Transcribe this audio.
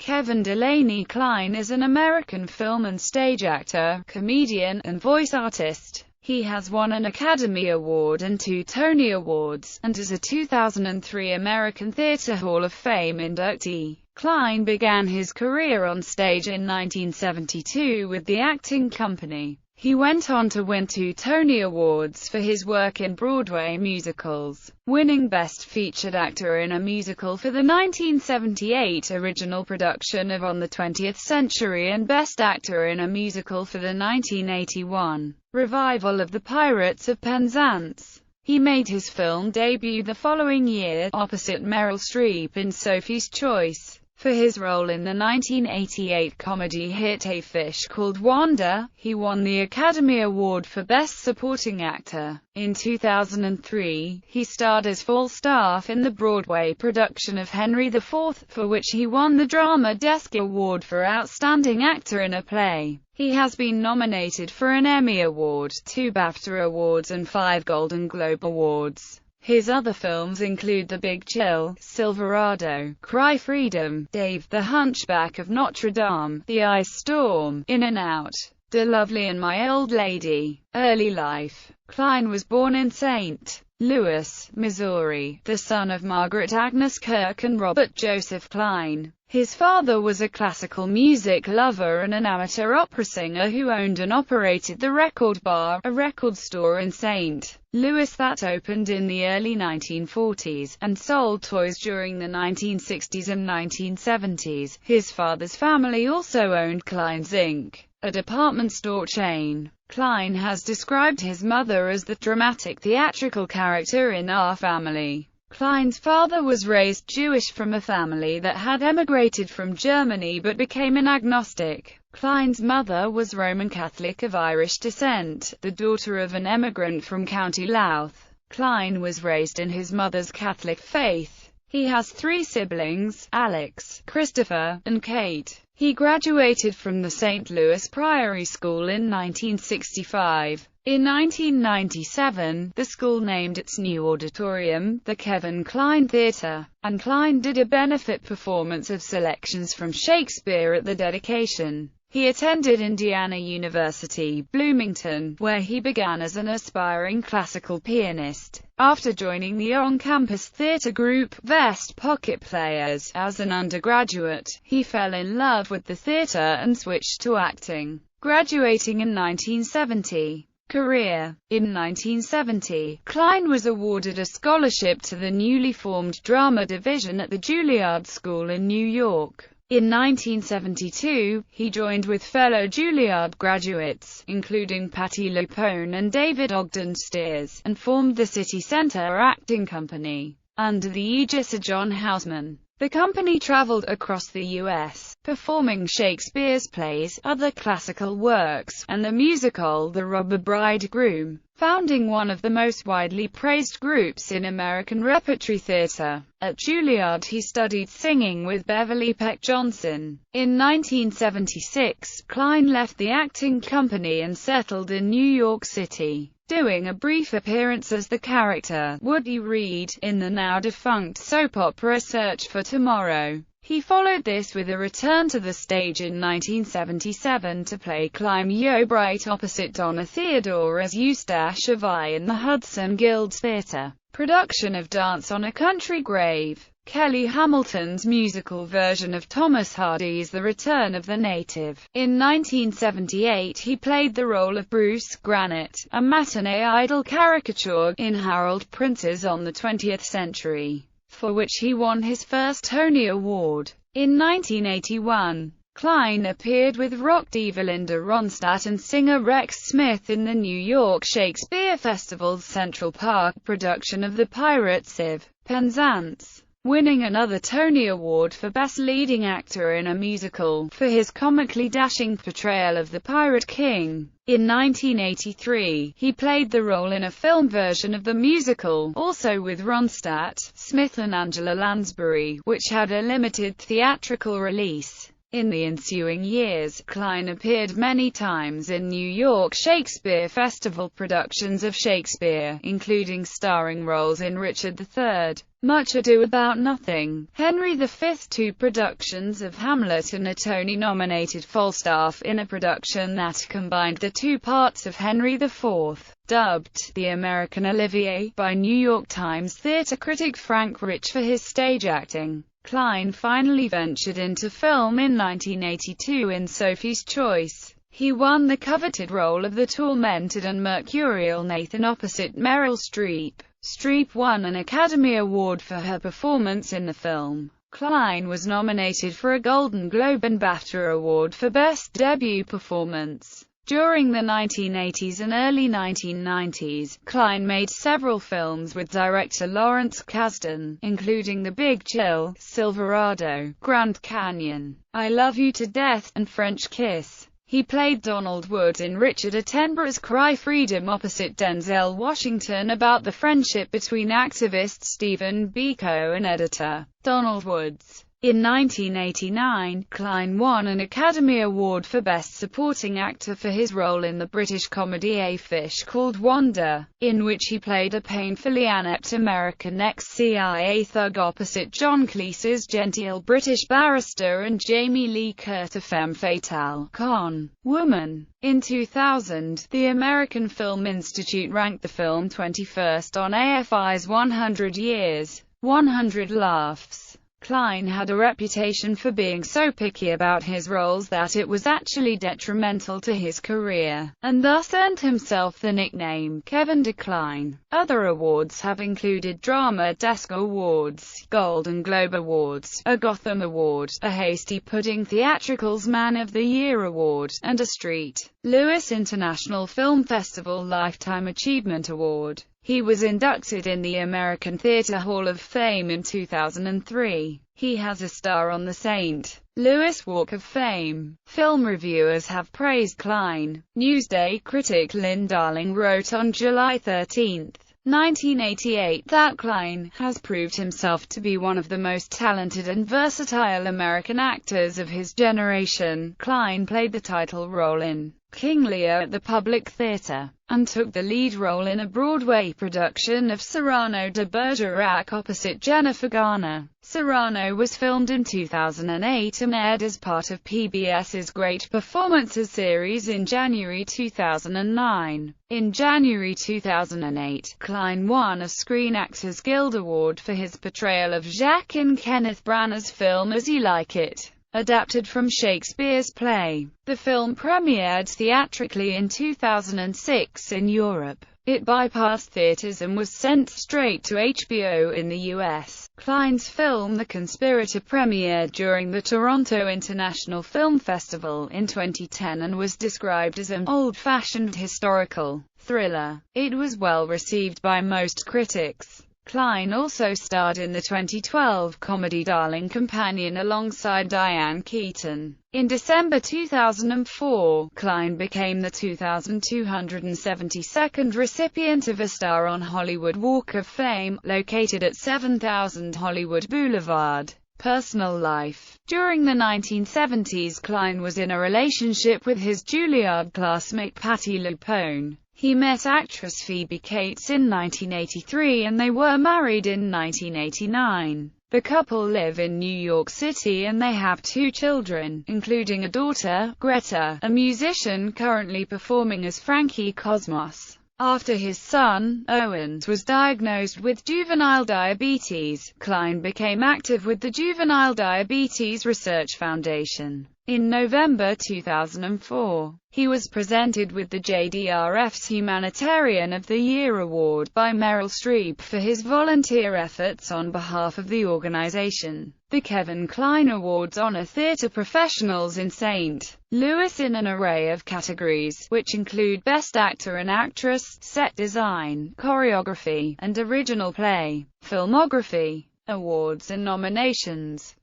Kevin Delaney Kline is an American film and stage actor, comedian, and voice artist. He has won an Academy Award and 2 Tony Awards, and is a 2003 American Theatre Hall of Fame inductee. Kline began his career on stage in 1972 with the acting company. He went on to win 2 Tony Awards for his work in Broadway musicals, winning Best Featured Actor in a Musical for the 1978 original production of On the 20th Century and Best Actor in a Musical for the 1981 revival of The Pirates of Penzance. He made his film debut the following year, opposite Meryl Streep in Sophie's Choice. For his role in the 1988 comedy hit A Fish Called Wanda, he won the Academy Award for Best Supporting Actor. In 2003, he starred as Falstaff in the Broadway production of Henry IV, for which he won the Drama Desk Award for Outstanding Actor in a Play. He has been nominated for an Emmy Award, 2 BAFTA Awards and 5 Golden Globe Awards. His other films include The Big Chill, Silverado, Cry Freedom, Dave the Hunchback of Notre Dame, The Ice Storm, In and Out, De Lovely and My Old Lady. Early life. Kline was born in St. Louis, Missouri, the son of Margaret Agnes Kirk and Robert Joseph Kline. His father was a classical music lover and an amateur opera singer who owned and operated the Record Bar, a record store in St. Louis that opened in the early 1940s, and sold toys during the 1960s and 1970s. His father's family also owned Kline's Inc., a department store chain. Kline has described his mother as the dramatic theatrical character in Our Family. Kline's father was raised Jewish from a family that had emigrated from Germany but became an agnostic. Kline's mother was Roman Catholic of Irish descent, the daughter of an emigrant from County Louth. Kline was raised in his mother's Catholic faith. He has 3 siblings, Alex, Christopher, and Kate. He graduated from the St. Louis Priory School in 1965. In 1997, the school named its new auditorium the Kevin Kline Theatre, and Kline did a benefit performance of selections from Shakespeare at the dedication. He attended Indiana University, Bloomington, where he began as an aspiring classical pianist. After joining the on-campus theatre group, Vest Pocket Players, as an undergraduate, he fell in love with the theatre and switched to acting, graduating in 1970. Career. In 1970, Kline was awarded a scholarship to the newly formed drama division at the Juilliard School in New York. In 1972, he joined with fellow Juilliard graduates, including Patti LuPone and David Ogden Stiers, and formed the City Center Acting Company, under the aegis of John Houseman. The company traveled across the U.S., performing Shakespeare's plays, other classical works, and the musical The Robber Bridegroom, founding one of the most widely praised groups in American repertory theater. At Juilliard he studied singing with Beverly Peck Johnson. In 1976, Kline left the acting company and settled in New York City, doing a brief appearance as the character, Woody Reed, in the now-defunct soap opera Search for Tomorrow. He followed this with a return to the stage in 1977 to play Clyme Yeobright opposite Donna Theodore as Eustache Avai in the Hudson Guild's theatre production of Dance on a Country Grave. Kelly Hamilton's musical version of Thomas Hardy's The Return of the Native. In 1978 he played the role of Bruce Granite, a matinee idol caricature, in Harold Prince's On the 20th Century, for which he won his first Tony Award. In 1981, Kline appeared with rock diva Linda Ronstadt and singer Rex Smith in the New York Shakespeare Festival's Central Park production of The Pirates of Penzance, winning another Tony Award for Best Leading Actor in a Musical, for his comically dashing portrayal of the Pirate King. In 1983, he played the role in a film version of the musical, also with Ronstadt, Smith and Angela Lansbury, which had a limited theatrical release. In the ensuing years, Kline appeared many times in New York Shakespeare Festival productions of Shakespeare, including starring roles in Richard III, Much Ado About Nothing, Henry V, 2 productions of Hamlet, and a Tony-nominated Falstaff in a production that combined the two parts of Henry IV. Dubbed the American Olivier by New York Times theater critic Frank Rich for his stage acting, Kline finally ventured into film in 1982 in Sophie's Choice. He won the coveted role of the tormented and mercurial Nathan opposite Meryl Streep. Streep won an Academy Award for her performance in the film. Kline was nominated for a Golden Globe and BAFTA Award for Best Debut Performance. During the 1980s and early 1990s, Kline made several films with director Lawrence Kasdan, including The Big Chill, Silverado, Grand Canyon, I Love You to Death, and French Kiss. He played Donald Wood in Richard Attenborough's Cry Freedom opposite Denzel Washington about the friendship between activist Stephen Biko and editor Donald Woods. In 1989, Kline won an Academy Award for Best Supporting Actor for his role in the British comedy A Fish Called Wanda, in which he played a painfully inept American ex-CIA thug opposite John Cleese's genteel British barrister and Jamie Lee Curtis femme fatale con woman. In 2000, the American Film Institute ranked the film 21st on AFI's 100 Years, 100 Laughs. Kline had a reputation for being so picky about his roles that it was actually detrimental to his career, and thus earned himself the nickname Kevin Kline. Other awards have included Drama Desk Awards, Golden Globe Awards, a Gotham Award, a Hasty Pudding Theatricals Man of the Year Award, and a St. Louis International Film Festival Lifetime Achievement Award. He was inducted in the American Theatre Hall of Fame in 2003. He has a star on the St. Louis Walk of Fame. Film reviewers have praised Kline. Newsday critic Lynn Darling wrote on July 13, 1988, that Kline has proved himself to be one of the most talented and versatile American actors of his generation. Kline played the title role in King Lear at the Public Theatre, and took the lead role in a Broadway production of Cyrano de Bergerac opposite Jennifer Garner. Cyrano was filmed in 2008 and aired as part of PBS's Great Performances series in January 2009. In January 2008, Kline won a Screen Actors Guild Award for his portrayal of Jacques in Kenneth Branagh's film As You Like It, adapted from Shakespeare's play. The film premiered theatrically in 2006 in Europe. It bypassed theaters and was sent straight to HBO in the US. Kline's film The Conspirator premiered during the Toronto International Film Festival in 2010 and was described as an old-fashioned historical thriller. It was well received by most critics. Kline also starred in the 2012 comedy Darling Companion alongside Diane Keaton. In December 2004, Kline became the 2,272nd recipient of a star on Hollywood Walk of Fame, located at 7000 Hollywood Boulevard. Personal life. During the 1970s, Kline was in a relationship with his Juilliard classmate Patti LuPone. He met actress Phoebe Cates in 1983 and they were married in 1989. The couple live in New York City and they have 2 children, including a daughter, Greta, a musician currently performing as Frankie Cosmos. After his son, Owen, was diagnosed with juvenile diabetes, Kline became active with the Juvenile Diabetes Research Foundation. In November 2004, he was presented with the JDRF's Humanitarian of the Year Award by Meryl Streep for his volunteer efforts on behalf of the organization. The Kevin Kline Awards honor theater professionals in St. Louis in an array of categories, which include Best Actor and Actress, Set Design, Choreography, and Original Play. Filmography. Awards and nominations.